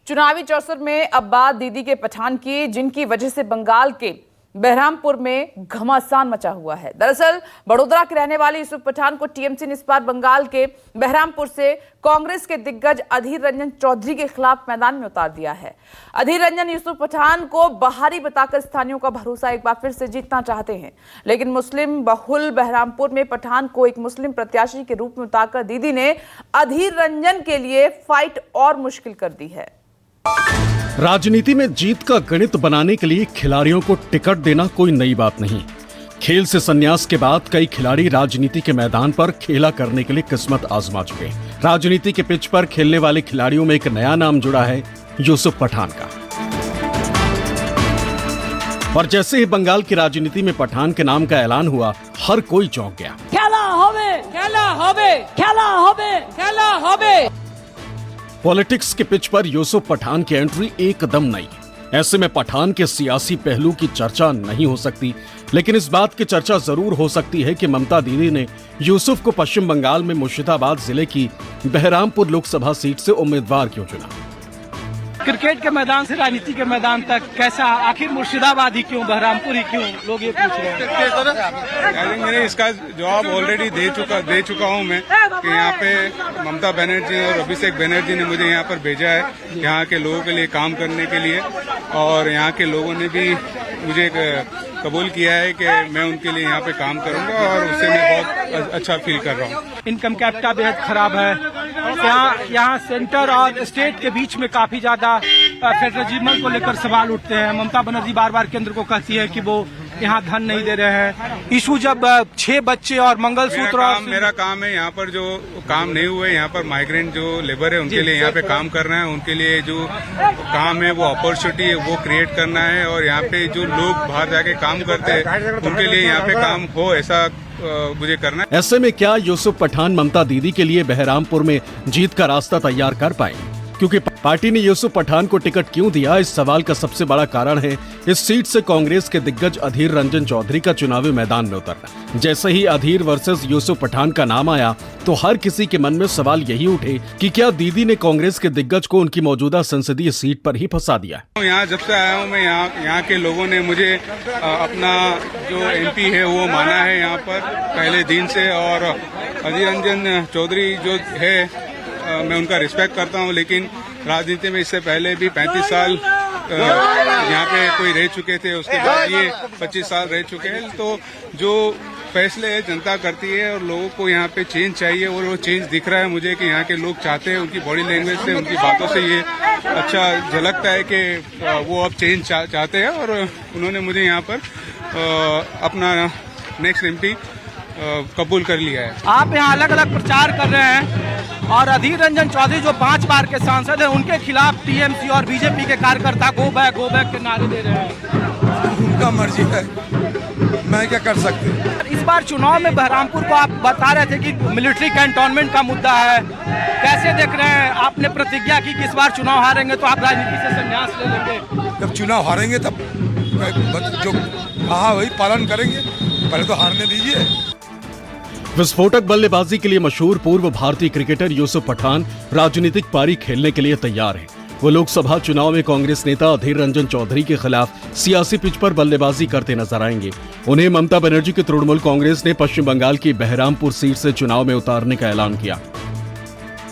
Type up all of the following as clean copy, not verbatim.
चुनावी चौसर में अब बात दीदी के पठान की, जिनकी वजह से बंगाल के बहरामपुर में घमासान मचा हुआ है। दरअसल बड़ोदरा के रहने वाले यूसुफ पठान को टीएमसी ने इस बार बंगाल के बहरामपुर से कांग्रेस के दिग्गज अधीर रंजन चौधरी के खिलाफ मैदान में उतार दिया है। अधीर रंजन यूसुफ पठान को बाहरी बताकर स्थानीयों का भरोसा एक बार फिर से जीतना चाहते हैं, लेकिन मुस्लिम बहुल बहरामपुर में पठान को एक मुस्लिम प्रत्याशी के रूप में उतारकर दीदी ने अधीर रंजन के लिए फाइट और मुश्किल कर दी है। राजनीति में जीत का गणित बनाने के लिए खिलाड़ियों को टिकट देना कोई नई बात नहीं। खेल से संन्यास के बाद कई खिलाड़ी राजनीति के मैदान पर खेला करने के लिए किस्मत आजमा चुके हैं। राजनीति के पिच पर खेलने वाले खिलाड़ियों में एक नया नाम जुड़ा है, यूसुफ पठान का। और जैसे ही बंगाल की राजनीति में पठान के नाम का ऐलान हुआ, हर कोई चौंक गया। खेला होवे, खेला होवे, खेला होवे, खेला होवे। पॉलिटिक्स के पिच पर यूसुफ पठान की एंट्री एकदम नई। ऐसे में पठान के सियासी पहलू की चर्चा नहीं हो सकती, लेकिन इस बात की चर्चा जरूर हो सकती है कि ममता दीदी ने यूसुफ को पश्चिम बंगाल में मुर्शिदाबाद जिले की बहरामपुर लोकसभा सीट से उम्मीदवार क्यों चुना। क्रिकेट के मैदान से राजनीति के मैदान तक कैसा, आखिर मुर्शिदाबाद ही क्यों, बहरामपुर ही क्यों, लोग ये पूछ रहे हैं। मैंने इसका जवाब ऑलरेडी दे चुका हूँ मैं कि यहाँ पे ममता बनर्जी और अभिषेक बनर्जी ने मुझे यहाँ पर भेजा है यहाँ के लोगों के लिए काम करने के लिए, और यहाँ के लोगों ने भी मुझे कबूल किया है कि मैं उनके लिए यहाँ पे काम करूंगा, और उससे मैं बहुत अच्छा फील कर रहा हूँ। इनकम कैपिटा बेहद खराब है। यहाँ सेंटर और स्टेट के बीच में काफी ज्यादा फेडरलिज्म को लेकर सवाल उठते हैं। ममता बनर्जी बार बार केंद्र को कहती है कि वो यहाँ धन नहीं दे रहे हैं। इशू जब 6 बच्चे और मंगलसूत्र मेरा काम है यहाँ पर जो काम नहीं हुए, यहाँ पर माइग्रेंट जो लेबर है उनके लिए यहाँ पे काम करना है, उनके लिए जो काम है वो अपॉर्चुनिटी है वो क्रिएट करना है, और यहाँ पे जो लोग बाहर जाके काम करते हैं उनके लिए यहाँ पे काम हो, ऐसा मुझे करना है। ऐसे में क्या यूसुफ पठान ममता दीदी के लिए बहरामपुर में जीत का रास्ता तैयार कर पाए? क्योंकि पार्टी ने यूसुफ पठान को टिकट क्यों दिया, इस सवाल का सबसे बड़ा कारण है इस सीट से कांग्रेस के दिग्गज अधीर रंजन चौधरी का चुनावी मैदान में उतरना। जैसे ही अधीर वर्सेस यूसुफ पठान का नाम आया तो हर किसी के मन में सवाल यही उठे कि क्या दीदी ने कांग्रेस के दिग्गज को उनकी मौजूदा संसदीय सीट पर ही फंसा दिया। यहाँ जब से आया हूँ मैं, यहाँ के लोगों ने मुझे अपना जो MP है वो माना है यहाँ पर पहले दिन से, और अधीर रंजन चौधरी जो है मैं उनका रिस्पेक्ट करता हूँ, लेकिन राजनीति में इससे पहले भी 35 साल यहाँ पे कोई रह चुके थे, उसके बाद ये 25 साल रह चुके हैं। तो जो फैसले जनता करती है और लोगों को यहाँ पे चेंज चाहिए, और वो चेंज दिख रहा है मुझे कि यहाँ के लोग चाहते हैं। उनकी बॉडी लैंग्वेज से, उनकी बातों से ये अच्छा झलकता है कि वो अब चेंज चाहते हैं, और उन्होंने मुझे यहाँ पर अपना नेक्स्ट MP कबूल कर लिया है। आप यहाँ अलग अलग प्रचार कर रहे हैं, और अधीर रंजन चौधरी जो 5 बार के सांसद हैं उनके खिलाफ टीएमसी और बीजेपी के कार्यकर्ता गो बैक के नारे दे रहे हैं। उनका मर्जी है, मैं क्या कर सकते। इस बार चुनाव में बहरामपुर को आप बता रहे थे कि मिलिट्री कैंटोनमेंट का मुद्दा है, कैसे देख रहे हैं? आपने प्रतिज्ञा की कि इस बार चुनाव हारेंगे तो आप राजनीति से संन्यास ले लेंगे। जब चुनाव हारेंगे तब जो कहा वही पालन करेंगे, पहले तो हारने दीजिए। विस्फोटक बल्लेबाजी के लिए मशहूर पूर्व भारतीय क्रिकेटर यूसुफ पठान राजनीतिक पारी खेलने के लिए तैयार हैं। वो लोकसभा चुनाव में कांग्रेस नेता अधीर रंजन चौधरी के खिलाफ सियासी पिच पर बल्लेबाजी करते नजर आएंगे। उन्हें ममता बनर्जी की तृणमूल कांग्रेस ने पश्चिम बंगाल की बहरामपुर सीट से चुनाव में उतारने का ऐलान किया।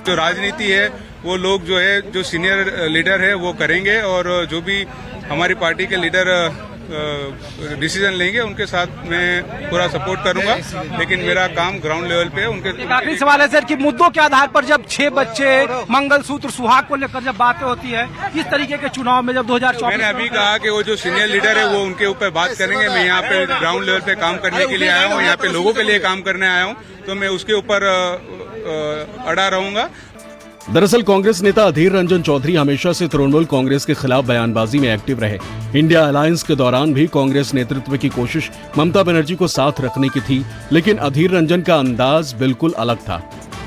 जो राजनीति है वो लोग जो है, जो सीनियर लीडर है वो करेंगे, और जो भी हमारी पार्टी के लीडर डिसीजन लेंगे उनके साथ मैं पूरा सपोर्ट करूंगा, लेकिन मेरा काम ग्राउंड लेवल पे है। उनके आखिरी सवाल है सर कि मुद्दों के आधार पर जब 6 बच्चे, मंगलसूत्र, सुहाग को लेकर जब बातें होती है, इस तरीके के चुनाव में जब 2024 मैंने अभी कहा कि वो जो सीनियर लीडर है वो उनके ऊपर बात करेंगे। मैं यहाँ पे ग्राउंड लेवल पे काम करने के लिए आया हूँ, यहाँ पे लोगों के लिए काम करने आया हूँ, तो मैं उसके ऊपर अड़ा रहूंगा। दरअसल कांग्रेस नेता अधीर रंजन चौधरी हमेशा से तृणमूल कांग्रेस के खिलाफ बयानबाजी में एक्टिव रहे। इंडिया अलायंस के दौरान भी कांग्रेस नेतृत्व की कोशिश ममता बनर्जी को साथ रखने की थी, लेकिन अधीर रंजन का अंदाज बिल्कुल अलग था।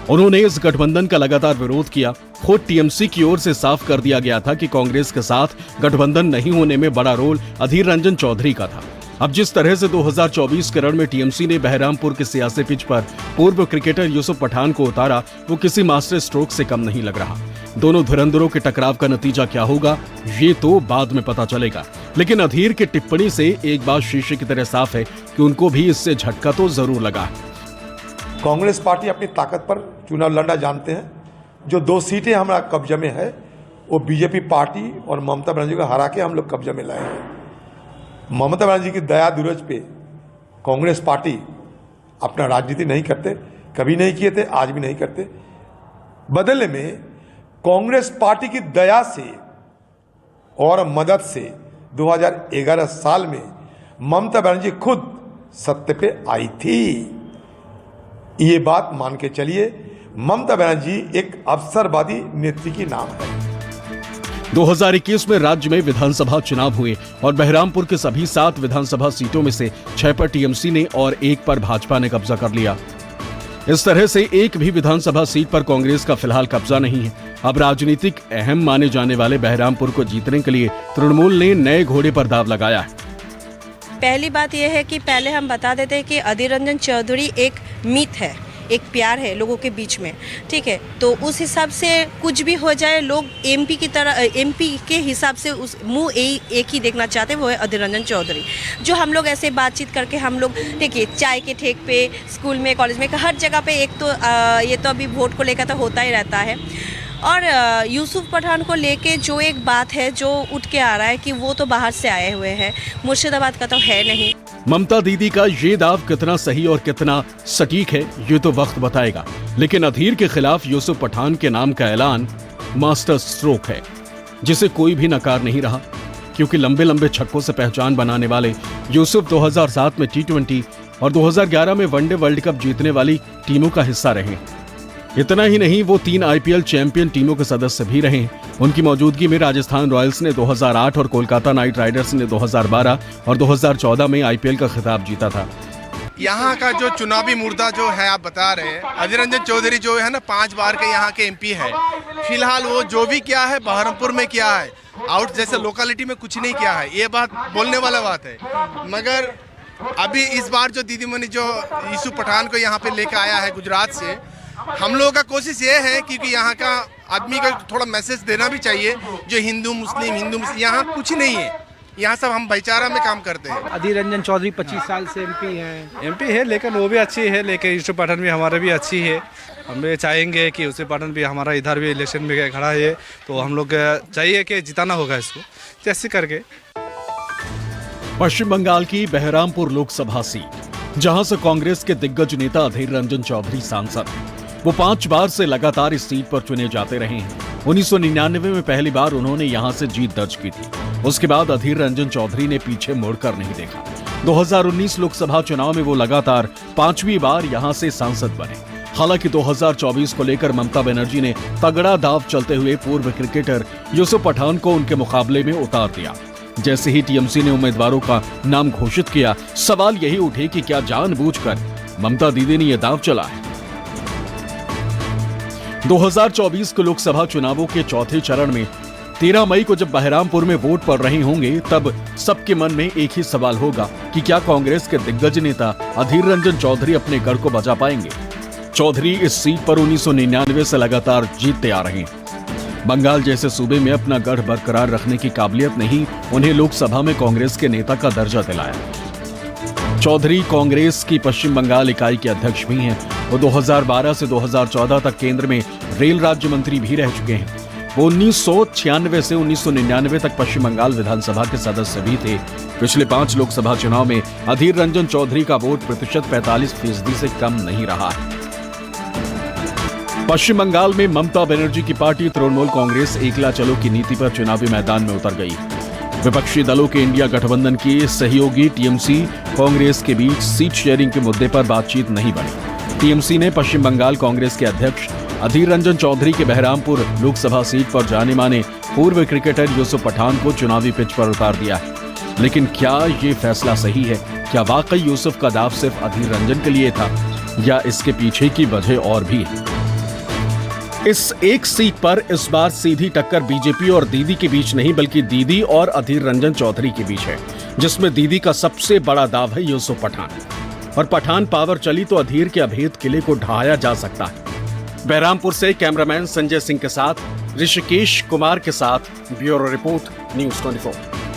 उन्होंने इस गठबंधन का लगातार विरोध किया। खुद टीएमसी की ओर से साफ कर दिया गया था कि कांग्रेस के साथ गठबंधन नहीं होने में बड़ा रोल अधीर रंजन चौधरी का था। अब जिस तरह से 2024 के रण में टीएमसी ने बहरामपुर के सियासी पिच पर पूर्व क्रिकेटर यूसुफ पठान को उतारा, वो किसी मास्टर स्ट्रोक से कम नहीं लग रहा। दोनों धुरंधरों के टकराव का नतीजा क्या होगा ये तो बाद में पता चलेगा, लेकिन अधीर की टिप्पणी से एक बात शीशे की तरह साफ है कि उनको भी इससे झटका तो जरूर लगा। कांग्रेस पार्टी अपनी ताकत पर चुनाव लड़ना जानते हैं। जो 2 सीटें हमारा कब्जे में है वो बीजेपी पार्टी और ममता बनर्जी को हरा के हम लोग कब्जे में लाए हैं। ममता बनर्जी की दया दुरज पे कांग्रेस पार्टी अपना राजनीति नहीं करते, कभी नहीं किए थे, आज भी नहीं करते। बदले में कांग्रेस पार्टी की दया से और मदद से 2011 साल में ममता बनर्जी खुद सत्ता पे आई थी। ये बात मान के चलिए, ममता बनर्जी एक अवसरवादी नेत्री की नाम है। 2021 में राज्य में विधानसभा चुनाव हुए और बहरामपुर के सभी 7 विधानसभा सीटों में से 6 पर टीएमसी ने और 1 पर भाजपा ने कब्जा कर लिया। इस तरह से एक भी विधानसभा सीट पर कांग्रेस का फिलहाल कब्जा नहीं है। अब राजनीतिक अहम माने जाने वाले बहरामपुर को जीतने के लिए तृणमूल ने नए घोड़े पर दांव लगाया है। पहली बात यह है कि पहले हम बता देते हैं कि अधीर रंजन चौधरी एक मिथ है, एक प्यार है लोगों के बीच में, ठीक है। तो उस हिसाब से कुछ भी हो जाए, लोग एमपी की तरह, एमपी के हिसाब से उस मुंह एक ही देखना चाहते हैं, वो है अधीर रंजन चौधरी। जो हम लोग ऐसे बातचीत करके हम लोग देखिए चाय के ठेक पे, स्कूल में, कॉलेज में, हर जगह पे एक तो ये तो अभी वोट को लेकर तो होता ही रहता है। और यूसुफ पठान को लेके जो एक बात है जो उठ के आ रहा है कि वो तो बाहर से आए हुए हैं, मुर्शिदाबाद का तो है नहीं। ममता दीदी का ये दाव कितना सही और कितना सटीक है ये तो वक्त बताएगा, लेकिन अधीर के खिलाफ यूसुफ पठान के नाम का ऐलान मास्टर स्ट्रोक है, जिसे कोई भी नकार नहीं रहा, क्योंकि लंबे लंबे छक्कों से पहचान बनाने वाले यूसुफ 2007 में T20 और 2011 में वनडे वर्ल्ड कप जीतने वाली टीमों का हिस्सा रहे। इतना ही नहीं, वो 3 IPL चैंपियन टीमों के सदस्य भी रहे। उनकी मौजूदगी में राजस्थान रॉयल्स ने 2008 और कोलकाता नाइट राइडर्स ने 2012 और 2014 में IPL का खिताब जीता था। यहाँ का जो चुनावी मुद्दा जो है आप बता रहे हैं, अधीर रंजन चौधरी जो है ना 5 बार के यहाँ के MP है। फिलहाल वो जो भी किया है बहरमपुर में किया है, आउट जैसे लोकेलिटी में कुछ नहीं किया है। ये बात बोलने वाला बात है। मगर अभी इस बार जो दीदी मनी जो यूसुफ पठान को यहाँ पे लेकर आया है गुजरात से, हम लोगों का कोशिश ये है क्योंकि यहाँ का आदमी को थोड़ा मैसेज देना भी चाहिए, जो हिंदू मुस्लिम यहाँ कुछ नहीं है, यहाँ सब हम भाईचारा में काम करते हैं। अधीर रंजन चौधरी 25 साल से MP है, लेकिन वो भी अच्छी है, लेकिन यूसुफ पठान भी हमारे भी अच्छी है। हम भी चाहेंगे कि यूसुफ पठान भी हमारा इधर भी इलेक्शन में खड़ा है, तो हम लोग चाहिए कि जिताना होगा इसको जैसे करके। पश्चिम बंगाल की बहरामपुर लोकसभा सीट, जहां से कांग्रेस के दिग्गज नेता अधीर रंजन चौधरी सांसद, वो 5 बार से लगातार इस सीट पर चुने जाते रहे हैं। 1999 में पहली बार उन्होंने यहां से जीत दर्ज की थी। उसके बाद अधीर रंजन चौधरी ने पीछे मुड़कर नहीं देखा। 2019 लोकसभा चुनाव में वो लगातार 5वीं बार यहां से सांसद बने। हालांकि 2024 को लेकर ममता बनर्जी ने तगड़ा दांव चलते हुए पूर्व क्रिकेटर यूसुफ पठान को उनके मुकाबले में उतार दिया। जैसे ही टीएमसी ने उम्मीदवारों का नाम घोषित किया, सवाल यही उठे कि क्या जानबूझकर ममता दीदी ने यह दांव चला है। 2024 के लोकसभा चुनावों के चौथे चरण में 13 मई को जब बहरामपुर में वोट पड़ रहे होंगे, तब सबके मन में एक ही सवाल होगा कि क्या कांग्रेस के दिग्गज नेता अधीर रंजन चौधरी अपने गढ़ को बचा पाएंगे। चौधरी इस सीट पर 1999 से लगातार जीतते आ रहे हैं। बंगाल जैसे सूबे में अपना गढ़ बरकरार रखने की काबिलियत ने ही उन्हें लोकसभा में कांग्रेस के नेता का दर्जा दिलाया। चौधरी कांग्रेस की पश्चिम बंगाल इकाई के अध्यक्ष भी हैं। वो 2012 से 2014 तक केंद्र में रेल राज्य मंत्री भी रह चुके हैं। वो 1996 से 1999 तक पश्चिम बंगाल विधानसभा के सदस्य भी थे। पिछले 5 लोकसभा चुनाव में अधीर रंजन चौधरी का वोट प्रतिशत 45% से कम नहीं रहा है। पश्चिम बंगाल में ममता बनर्जी की पार्टी तृणमूल कांग्रेस एकला चलो की नीति पर चुनावी मैदान में उतर गई। विपक्षी दलों के इंडिया गठबंधन की सहयोगी टीएमसी कांग्रेस के बीच सीट शेयरिंग के मुद्दे पर बातचीत नहीं बनी। टीएमसी ने पश्चिम बंगाल कांग्रेस के अध्यक्ष अधीर रंजन चौधरी के बहरामपुर लोकसभा सीट पर जाने माने पूर्व क्रिकेटर यूसुफ पठान को चुनावी पिच पर उतार दिया है। लेकिन क्या ये फैसला सही है? क्या वाकई यूसुफ का दाव सिर्फ अधीर रंजन के लिए था या इसके पीछे की वजह और भी है? इस एक सीट पर इस बार सीधी टक्कर बीजेपी और दीदी के बीच नहीं, बल्कि दीदी और अधीर रंजन चौधरी के बीच है, जिसमें दीदी का सबसे बड़ा दाव है यूसुफ पठान। और पठान पावर चली तो अधीर के अभेद किले को ढहाया जा सकता है। बहरामपुर से कैमरामैन संजय सिंह के साथ ऋषिकेश कुमार के साथ ब्यूरो रिपोर्ट न्यूज 24।